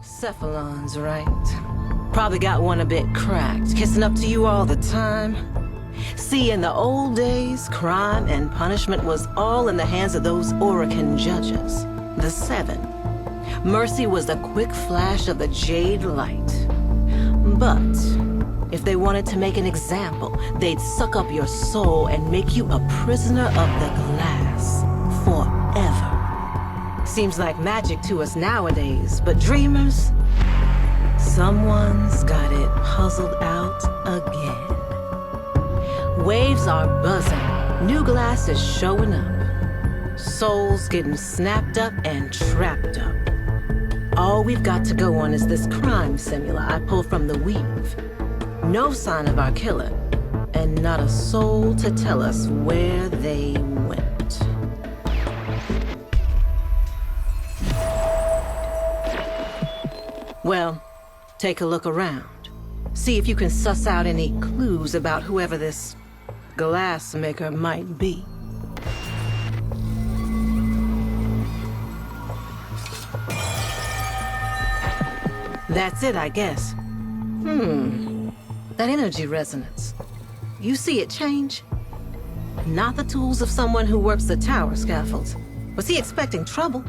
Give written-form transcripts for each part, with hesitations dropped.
Cephalon's right. Probably got one a bit cracked, kissing up to you all the time. See, in the old days, crime and punishment was all in the hands of those Orican judges, the Seven. Mercy was the quick flash of the jade light. But if they wanted to make an example, they'd suck up your soul and make you a prisoner of the glass forever. Seems like magic to us nowadays, but dreamers, someone's got it puzzled out again. Waves are buzzing, new glass is showing up. Souls getting snapped up and trapped up. All we've got to go on is this crime simula I pulled from the weave. No sign of our killer, and not a soul to tell us where they went. Well, take a look around. See if you can suss out any clues about whoever this glass maker might be. That's it, I guess. That energy resonance. You see it change? Not the tools of someone who works the tower scaffolds. Was he expecting trouble?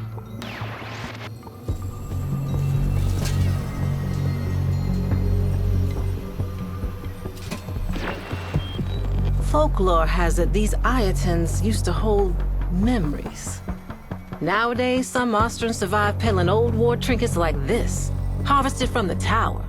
Folklore has it these Iotans used to hold memories. Nowadays, some Austrians survive peddling old war trinkets like this, harvested from the tower.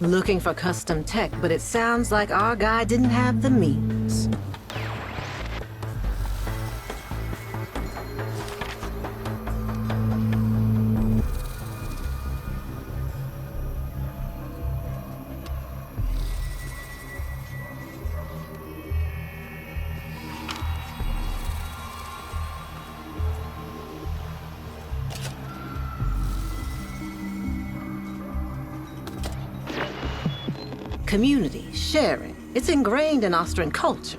Looking for custom tech, but it sounds like our guy didn't have the means. Community, sharing, it's ingrained in Austrian culture.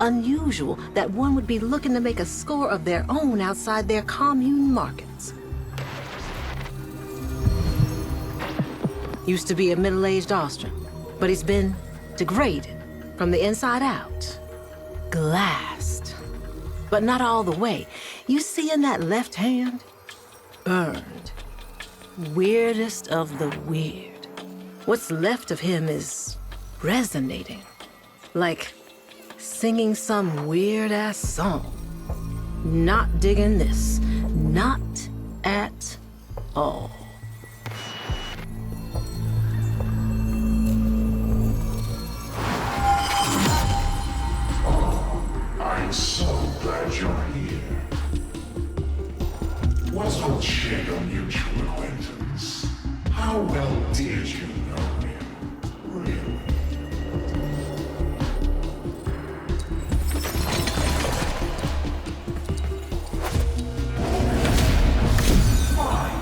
Unusual that one would be looking to make a score of their own outside their commune markets. Used to be a middle-aged Austrian, but he's been degraded from the inside out. Glassed. But not all the way. You see in that left hand? Burned. Weirdest of the weird. What's left of him is resonating, like singing some weird-ass song. Not digging this, not at all. I'm so glad you're here. Was old Shed a mutual acquaintance? How well did you know him, really? Fine.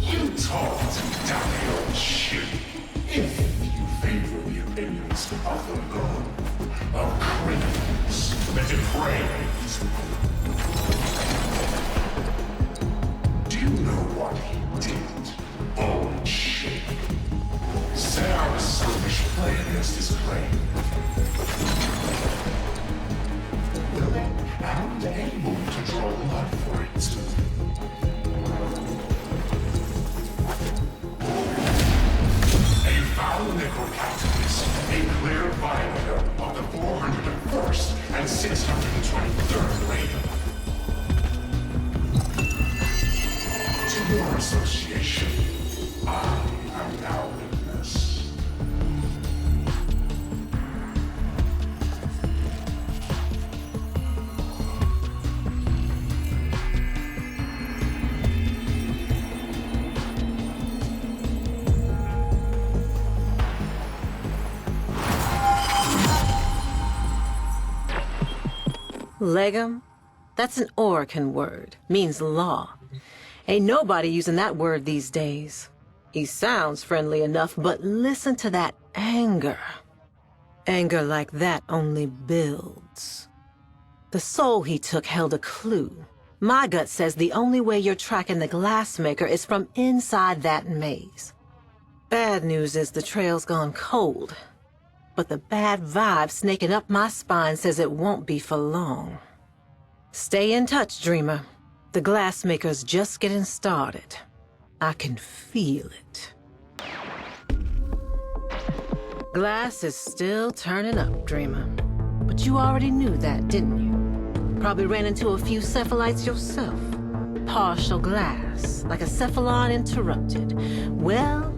You talk to dummy old shit. If you favor the opinions of the gone, of criminals, the depraved. Do you know what he did? Old shit. Said I was selfish play against his claim. Willing and able to draw blood for it too. A foul necrocapitalist, a clear violator of the 401st and 623rd labor. To your association, I am now witness. Legum? That's an Orokin word. Means law. Ain't nobody using that word these days. He sounds friendly enough, but listen to that anger. Anger like that only builds. The soul he took held a clue. My gut says the only way you're tracking the glassmaker is from inside that maze. Bad news is the trail's gone cold. But the bad vibe snaking up my spine says it won't be for long. Stay in touch, Dreamer. The glassmaker's just getting started. I can feel it. Glass is still turning up, Dreamer. But you already knew that, didn't you? Probably ran into a few cephalites yourself. Partial glass, like a cephalon interrupted. Well,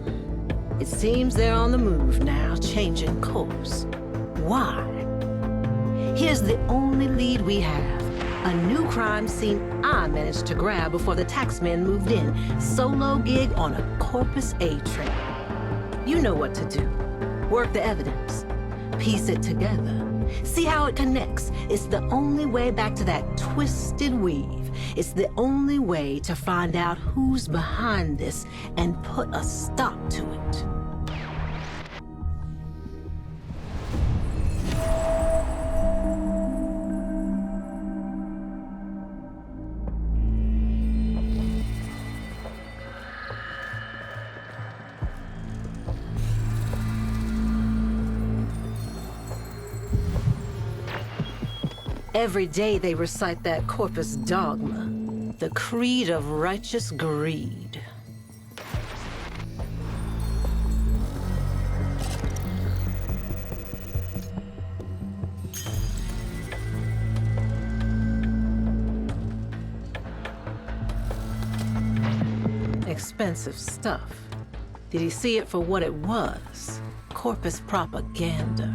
it seems they're on the move now, changing course. Why? Here's the only lead we have. A new crime scene I managed to grab before the taxman moved in. Solo gig on a Corpus A train. You know what to do. Work the evidence. Piece it together. See how it connects. It's the only way back to that twisted weave. It's the only way to find out who's behind this and put a stop to it. Every day they recite that corpus dogma, the creed of righteous greed. Expensive stuff. Did he see it for what it was? Corpus propaganda.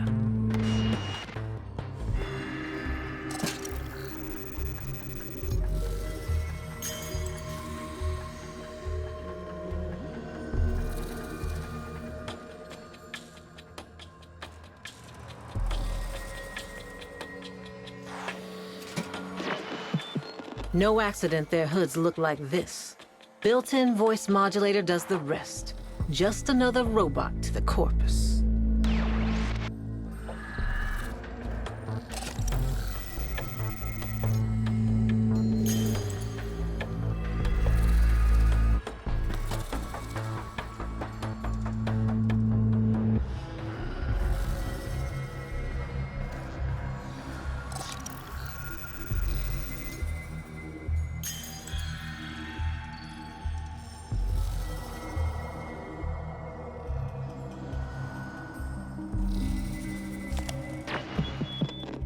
No accident their hoods look like this. Built-in voice modulator does the rest. Just another robot to the corpus.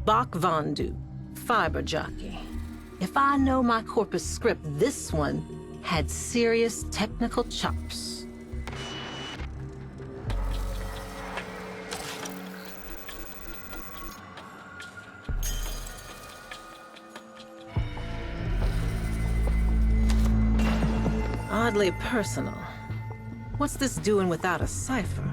Bach Vondu, fiber jockey. If I know my corpus script, this one had serious technical chops. Oddly personal. What's this doing without a cipher?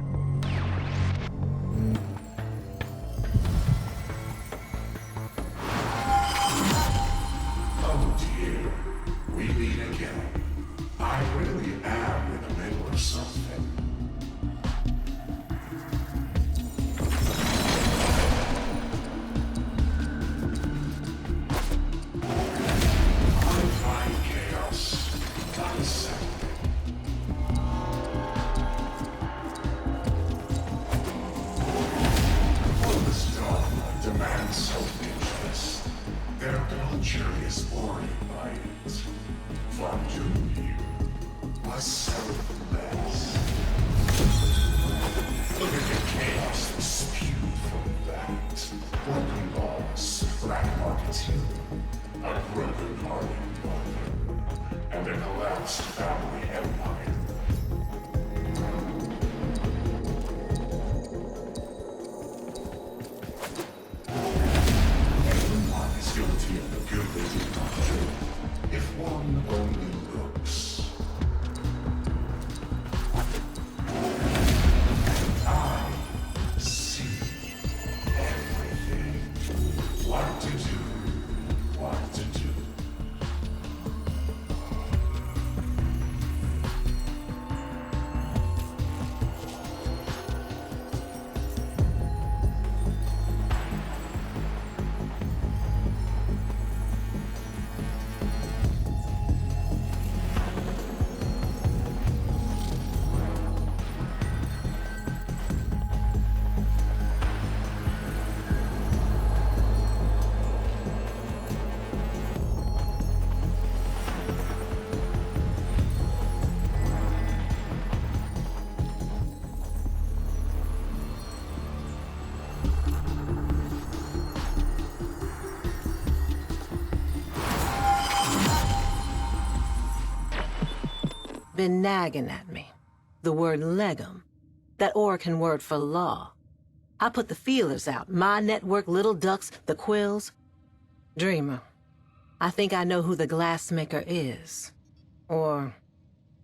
been nagging at me. The word legum, that Orokin word for law. I put the feelers out, my network, little ducks, the quills. Dreamer, I think I know who the glassmaker is. Or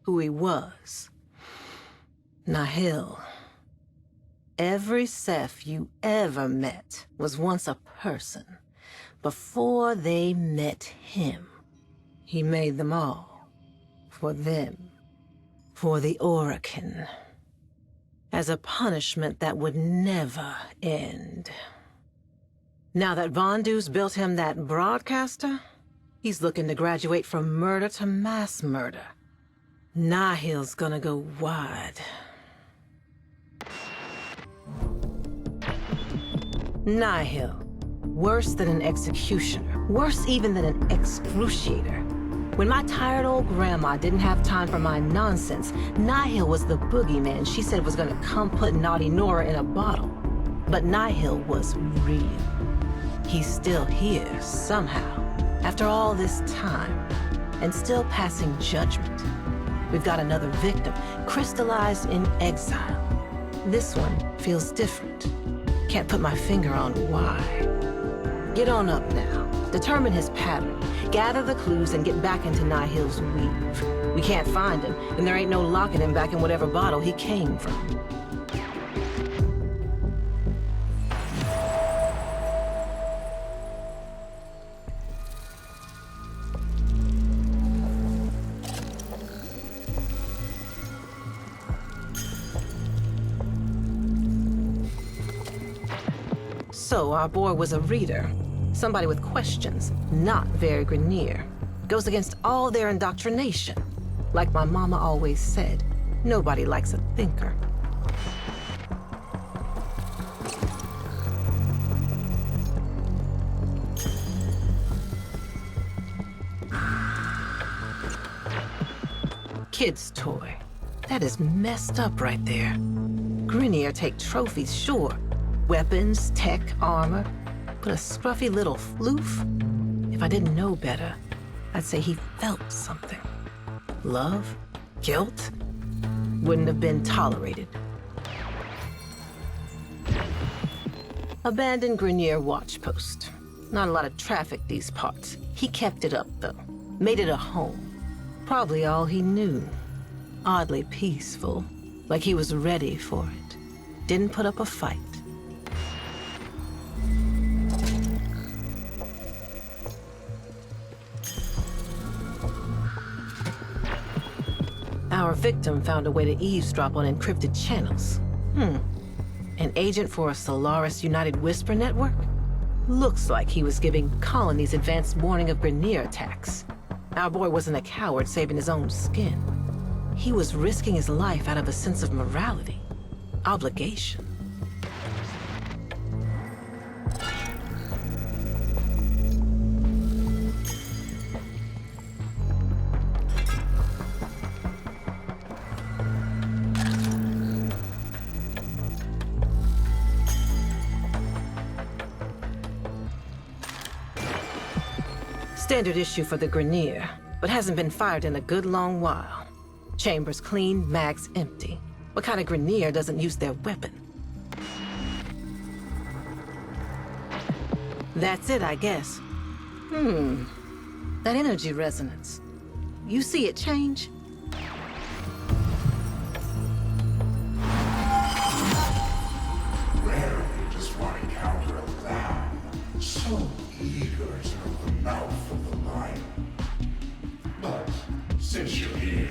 who he was. Nahil. Every Seth you ever met was once a person. Before they met him, he made them all. For them. For the Orokin. As a punishment that would never end. Now that Vondu's built him that broadcaster, he's looking to graduate from murder to mass murder. Nahil's gonna go wide. Nihil. Worse than an executioner. Worse even than an excruciator. When my tired old grandma didn't have time for my nonsense, Nihil was the boogeyman she said was gonna come put naughty Nora in a bottle. But Nihil was real. He's still here, somehow, after all this time, and still passing judgment. We've got another victim, crystallized in exile. This one feels different. Can't put my finger on why. Get on up now. Determine his pattern. Gather the clues and get back into Nihil's weave. We can't find him, and there ain't no locking him back in whatever bottle he came from. So our boy was a reader. Somebody with questions, not very Grenier. Goes against all their indoctrination. Like my mama always said, nobody likes a thinker. Kid's toy. That is messed up right there. Grenier take trophies, sure. Weapons, tech, armor. But a scruffy little floof? If I didn't know better, I'd say he felt something. Love? Guilt? Wouldn't have been tolerated. Abandoned Grenier watch post. Not a lot of traffic these parts. He kept it up, though. Made it a home. Probably all he knew. Oddly peaceful. Like he was ready for it. Didn't put up a fight. Our victim found a way to eavesdrop on encrypted channels. An agent for a Solaris United Whisper network? Looks like he was giving colonies advanced warning of Grenier attacks. Our boy wasn't a coward saving his own skin. He was risking his life out of a sense of morality. Obligation. Standard issue for the Grenier, but hasn't been fired in a good long while. Chambers clean, mags empty. What kind of Grenier doesn't use their weapon? That's it, I guess. That energy resonance. You see it change? Rarely does one encounter a lamb so eager to know the mouth of the lion. But since you're here,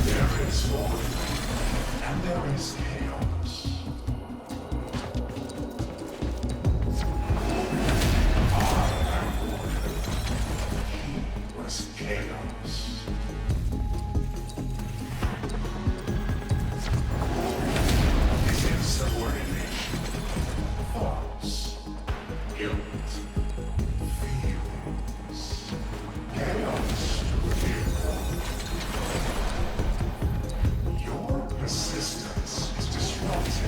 there is order and there is chaos. I am order. He was chaos. His insubordination, thoughts, guilt, feelings, chaos to reveal. Your persistence is disrupting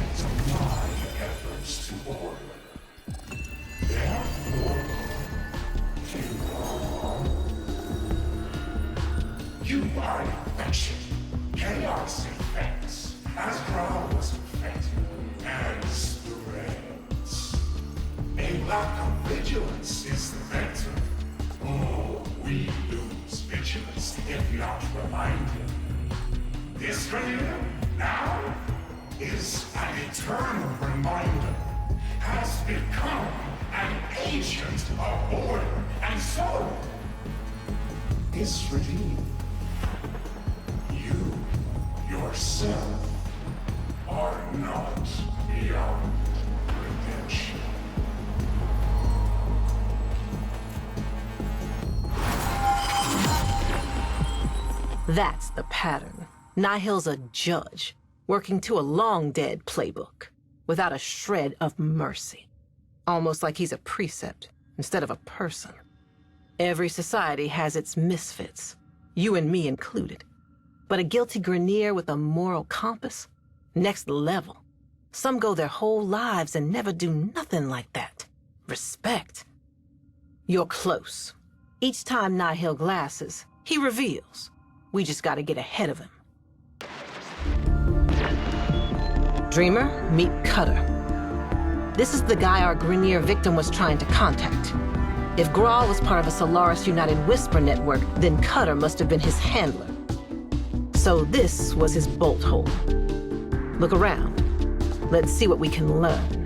not remind him. This grenade now is an eternal reminder, has become an agent of order and soul. Is redeemed. You, yourself, are not beyond redemption. That's the pattern. Nihil's a judge, working to a long-dead playbook, without a shred of mercy. Almost like he's a precept instead of a person. Every society has its misfits, you and me included. But a guilty Grenier with a moral compass? Next level. Some go their whole lives and never do nothing like that. Respect. You're close. Each time Nihil glasses, he reveals. We just gotta get ahead of him. Dreamer, meet Cutter. This is the guy our Grenier victim was trying to contact. If Grawl was part of a Solaris United Whisper network, then Cutter must have been his handler. So this was his bolt hole. Look around. Let's see what we can learn.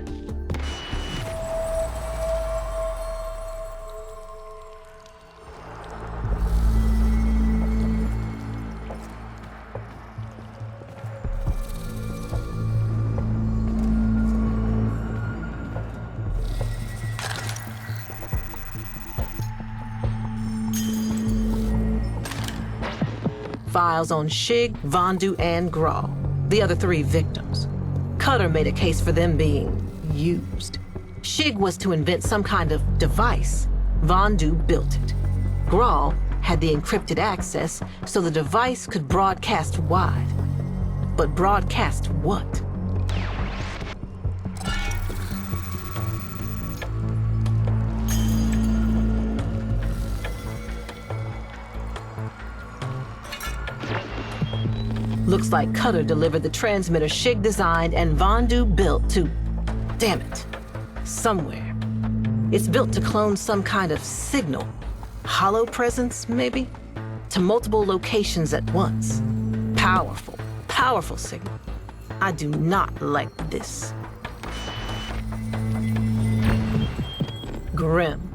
Files on Shig, Vondu, and Grawl, the other three victims. Cutter made a case for them being used. Shig was to invent some kind of device. Vondu built it. Grawl had the encrypted access so the device could broadcast wide. But broadcast what? Looks like Cutter delivered the transmitter Shig designed and Vondu built to... damn it. Somewhere. It's built to clone some kind of signal. Hollow presence, maybe? To multiple locations at once. Powerful, powerful signal. I do not like this. Grim.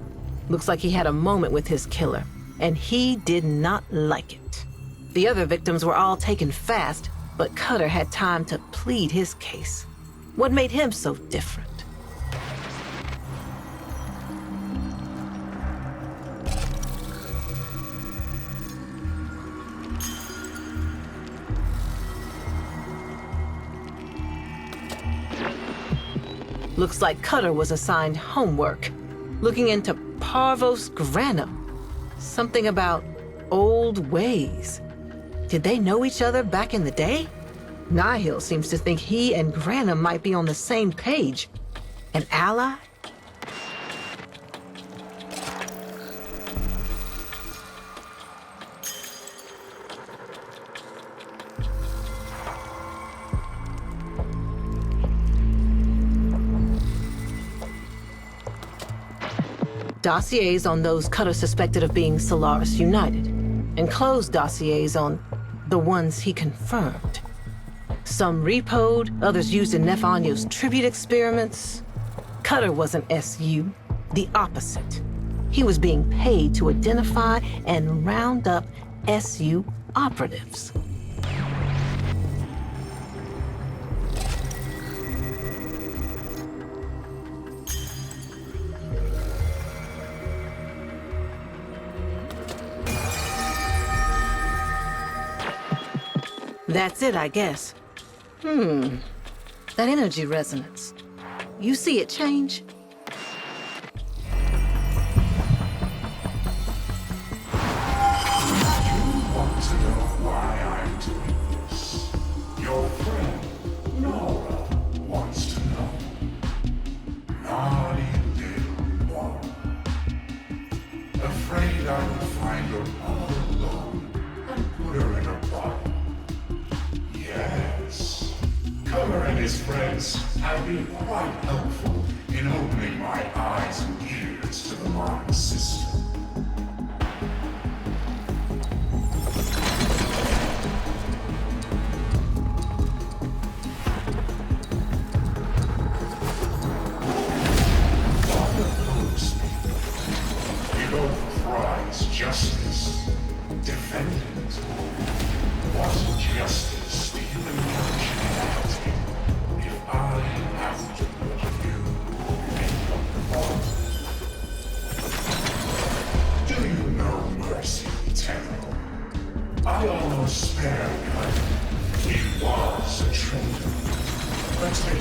Looks like he had a moment with his killer, and he did not like it. The other victims were all taken fast, but Cutter had time to plead his case. What made him so different? Looks like Cutter was assigned homework, looking into Parvos Granum. Something about old ways. Did they know each other back in the day? Nihil seems to think he and Granum might be on the same page. An ally? Dossiers on those Cutter suspected of being Solaris United, and closed dossiers on the ones he confirmed. Some repoed, others used in Nefanyo's tribute experiments. Cutter wasn't SU, the opposite. He was being paid to identify and round up SU operatives. That's it, I guess. That energy resonance. You see it change? You want to know why I'm doing this? Your friend, Nora, wants to know. Naughty little one. Afraid I will find her all alone and put her in a bottle. Yes. Cover and his friends have been quite helpful in opening my eyes and ears to the modern system.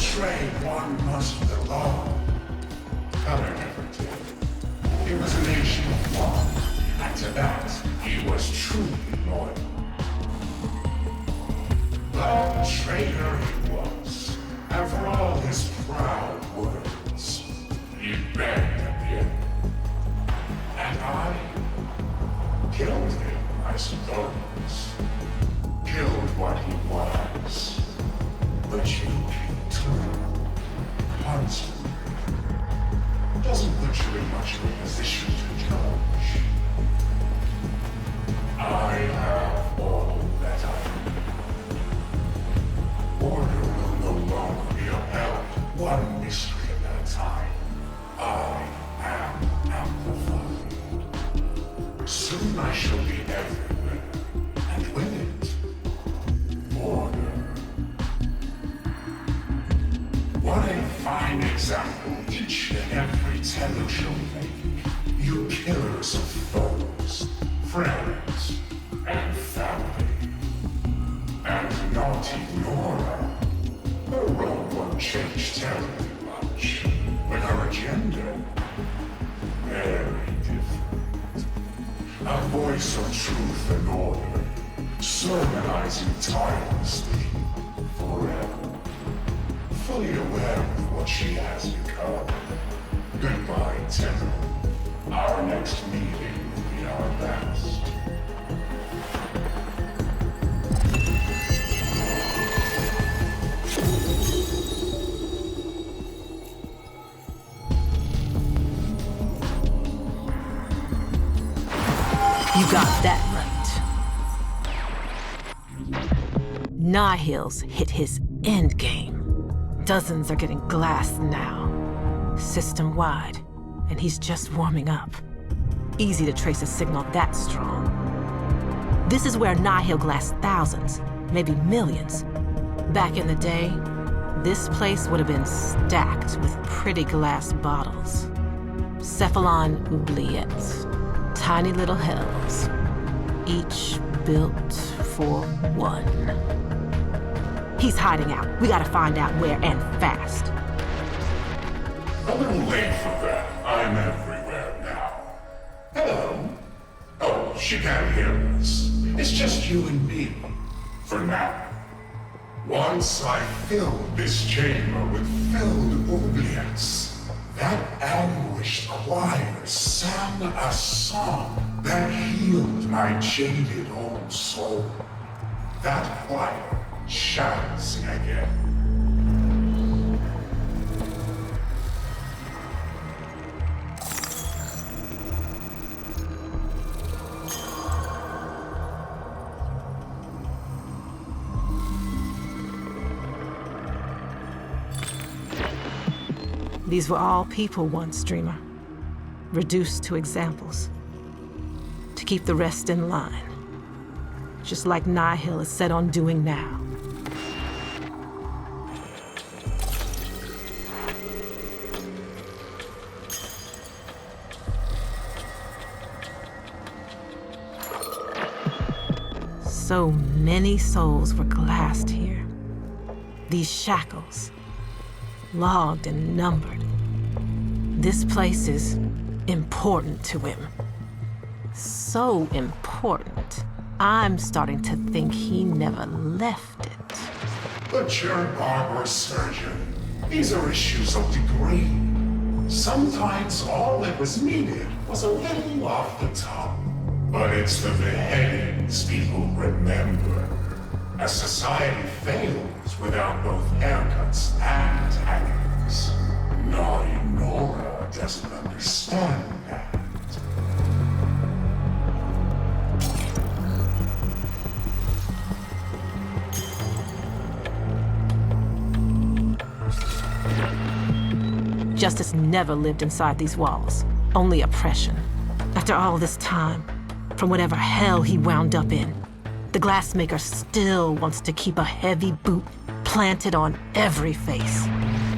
betray one must belong. Color never did. He was a nation of one, and to that he was truly loyal. But traitor he was, and for all his proud words, he begged at the end. And I killed him, I suppose. Killed what he was. But you killed too. Constantly. Doesn't put you in much of a position to judge. I have all that I need. Order will no longer be upheld, one mystery at a time. I am amplified. Soon I shall be everywhere, and with it, order. What a fine example each and every teller shall make. You killers of foes, friends, and family. And naughty Nora. Her role won't change terribly much, but her agenda, very different. A voice of truth and order, sermonizing tirelessly, forever. Fully aware of what she has become. Goodbye, Tenno. Our next meeting will be our last. You got that right. Nihil's hit his endgame. Dozens are getting glassed now, system-wide, and he's just warming up. Easy to trace a signal that strong. This is where Nihil glassed thousands, maybe millions. Back in the day, this place would have been stacked with pretty glass bottles. Cephalon oubliettes, tiny little hells, each built for one. He's hiding out. We gotta find out where, and fast. A little late for that. I'm everywhere now. Hello? Oh, she can't hear us. It's just you and me. For now. Once I filled this chamber with filled oubliettes, that anguished choir sang a song that healed my jaded old soul. That choir shall sing again. These were all people once, Dreamer. Reduced to examples. To keep the rest in line. Just like Nihil is set on doing now. So many souls were glassed here. These shackles, logged and numbered. This place is important to him. So important, I'm starting to think he never left it. But you're barbarous surgeon. These are issues of degree. Sometimes all that was needed was a little off the tongue. But it's the beheadings people remember. A society fails without both haircuts and hangings. Naughty Nora doesn't understand that. Justice never lived inside these walls. Only oppression. After all this time, from whatever hell he wound up in, the glassmaker still wants to keep a heavy boot planted on every face.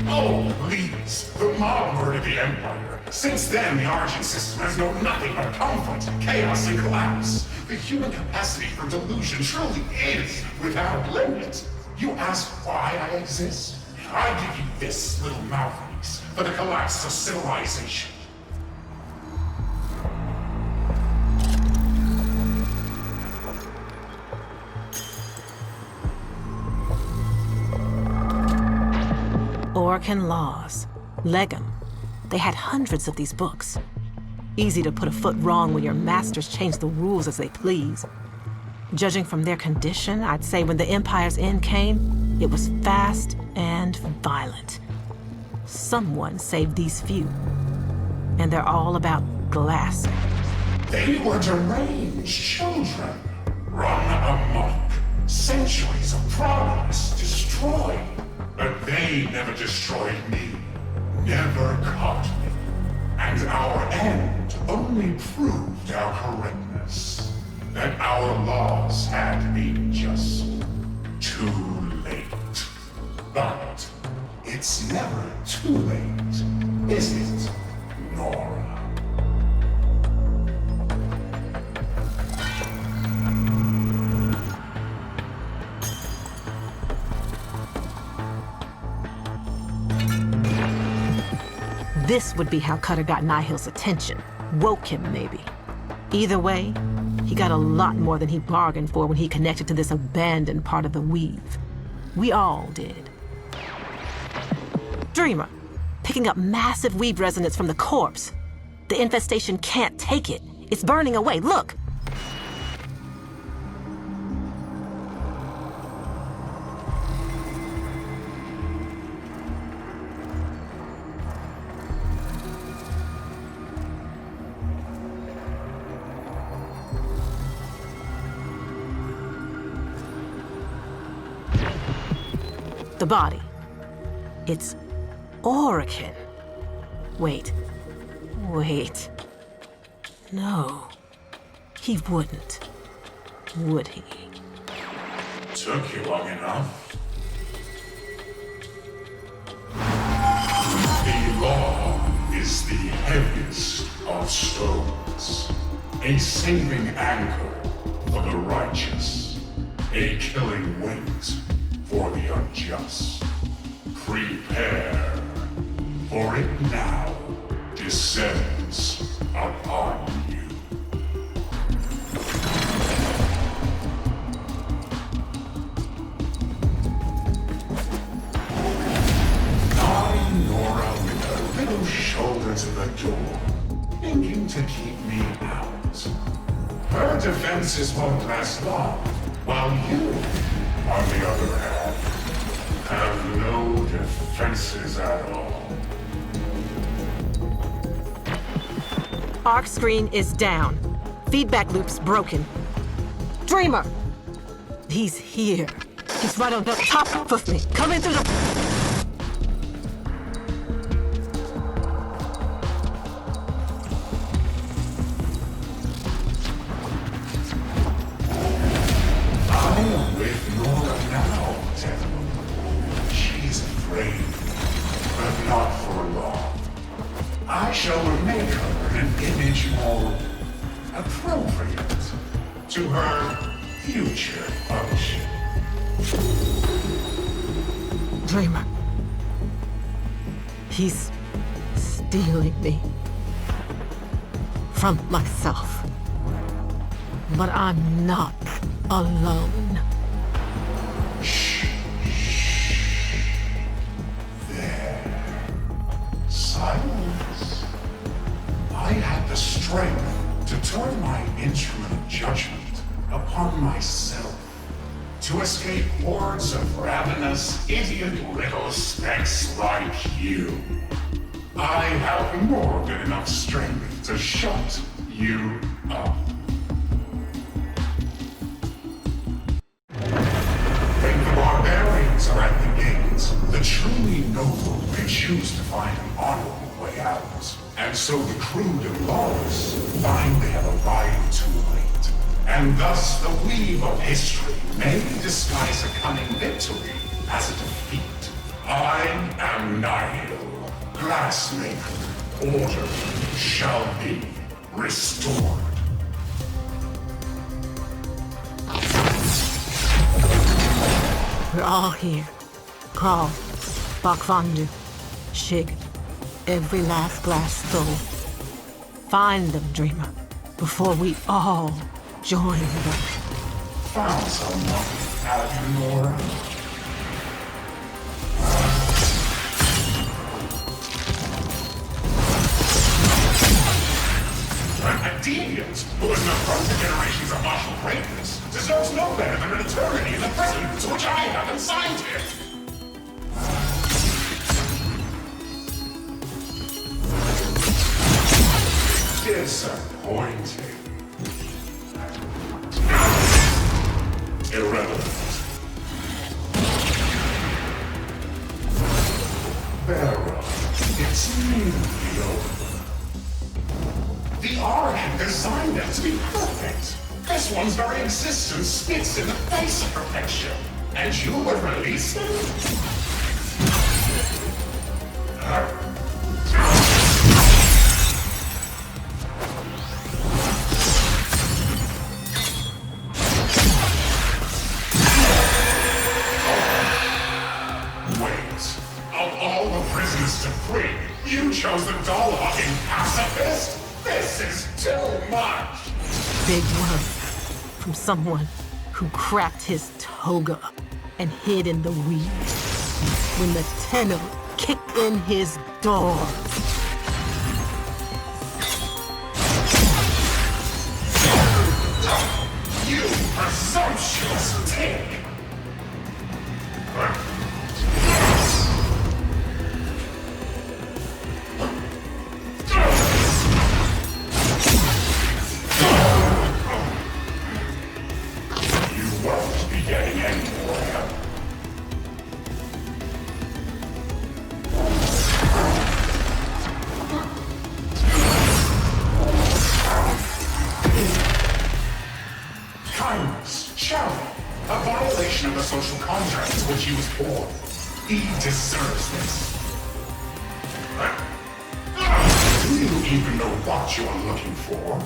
Oh, please. The mob murdered the Empire. Since then, the Argent system has known nothing but comfort, chaos, and collapse. The human capacity for delusion truly is without limit. You ask why I exist? I give you this little mouthpiece for the collapse of civilization. Orokin laws. Legum. They had hundreds of these books. Easy to put a foot wrong when your masters change the rules as they please. Judging from their condition, I'd say when the Empire's end came, it was fast and violent. Someone saved these few. And they're all about glassing. They were deranged children, run amok. Centuries of progress destroyed. But they never destroyed me, never caught me. And our end only proved our correctness. That our laws had been just too late. But it's never too late, is it, Nora? This would be how Cutter got Nihil's attention. Woke him, maybe. Either way, he got a lot more than he bargained for when he connected to this abandoned part of the weave. We all did. Dreamer, picking up massive weave resonance from the corpse. The infestation can't take it. It's burning away, look! The body. It's Orokin. Wait. No. He wouldn't. Would he? Took you long enough. The law is the heaviest of stones. A saving anchor for the righteous. A killing weight for the unjust. Prepare, for it now descends upon you. I, Nora, with her little shoulder to the door, thinking to keep me out. Her defenses won't last long, while you, on the other hand, have no defenses at all. Arc screen is down. Feedback loop's broken. Dreamer! He's here. He's right on the top of me, coming through the... To her future function. Dreamer. He's stealing me from myself. But I'm not alone. Shh. There. Silence. I had the strength to turn my instrument of judgment upon myself, to escape hordes of ravenous, idiot little specks like you. I have more than enough strength to shut you up. When the barbarians are at the gates, the truly noble may choose to find an honorable way out. And so the crude and lawless find they have arrived too late. And thus the weave of history may disguise a coming victory as a defeat. I am Nihil, glassmaker. Order shall be restored. We're all here. Crawl. Bakvandu, Shig, every last glass stole. Find them, dreamer, before we all join them. Found someone, Eleanor. A deviant who has not grown to generations of martial greatness deserves no better than an eternity in the prison to which I have consigned him. Disappointing. Irrelevant. Barrow, it's nearly over. The Ark designed it to be perfect. This one's very existence spits in the face of perfection. And you would release him? You chose the doll-hugging pacifist? This is too much! Big one. From someone who cracked his toga and hid in the weeds when the Tenno kicked in his door. You presumptuous pig! Social contract to which he was born. He deserves this. Do you even know what you are looking for?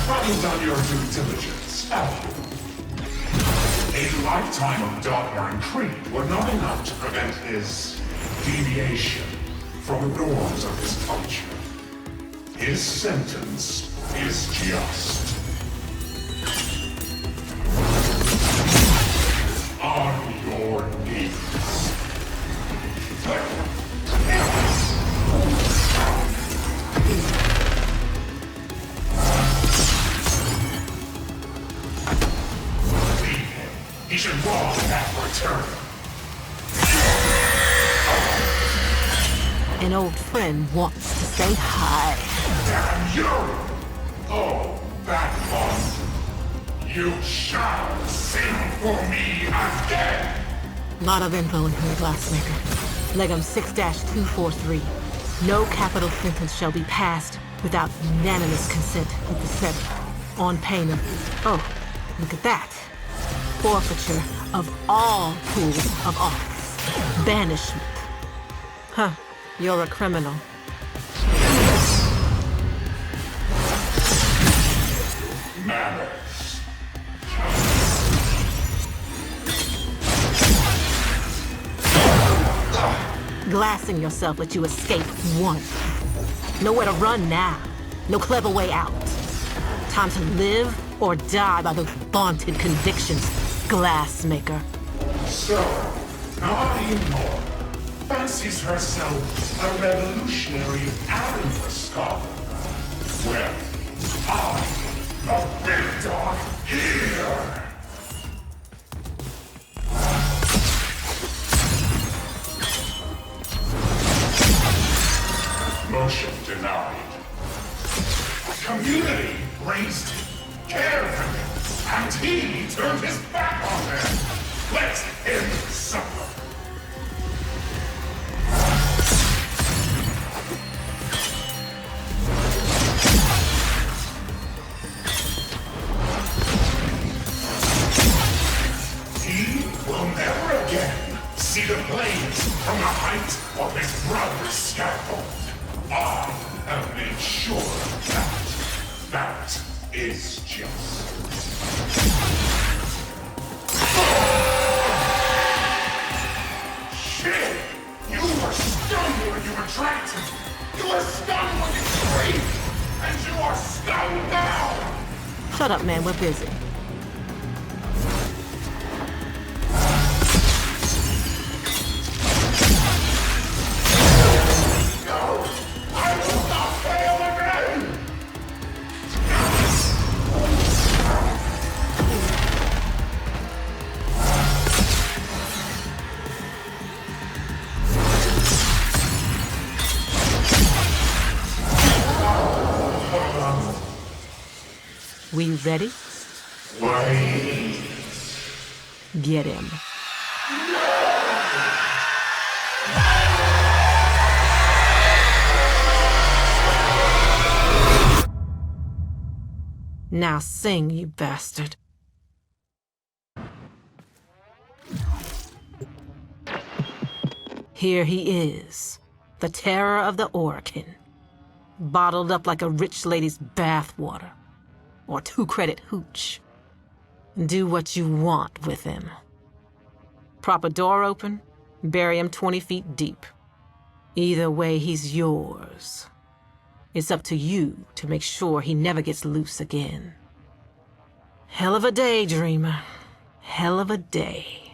Haven't done your due diligence, have you? A lifetime of dogma and creed were not enough to prevent his deviation from the norms of his culture. His sentence is just. On your knees. Leave him. He should walk at return. An old friend wants to say hi. Damn you! Oh, that one! You shall sing for me again! Lot of info in here, Glassmaker. Legum 6-243. No capital sentence shall be passed without unanimous consent of the Senate. On pain of... Oh, look at that. Forfeiture of all pools of office. Banishment. Huh, you're a criminal. Manners. Glassing yourself let you escape once. Nowhere to run now. No clever way out. Time to live or die by those vaunted convictions, Glassmaker. So, Eleanor fancies herself a revolutionary amateur scholar. Well, a big dog here! Motion denied. Community raised him, cared for him, and he turned his back on them. Let him suffer. See the flames from the height of his brother's scaffold. I have made sure that is just. Shut up, man, we're busy. We ready? Wait. Get him. Now sing, you bastard. Here he is, the terror of the Orokin, bottled up like a rich lady's bathwater, or two-credit hooch. Do what you want with him. Prop a door open, bury him 20 feet deep. Either way, he's yours. It's up to you to make sure he never gets loose again. Hell of a day, dreamer. Hell of a day.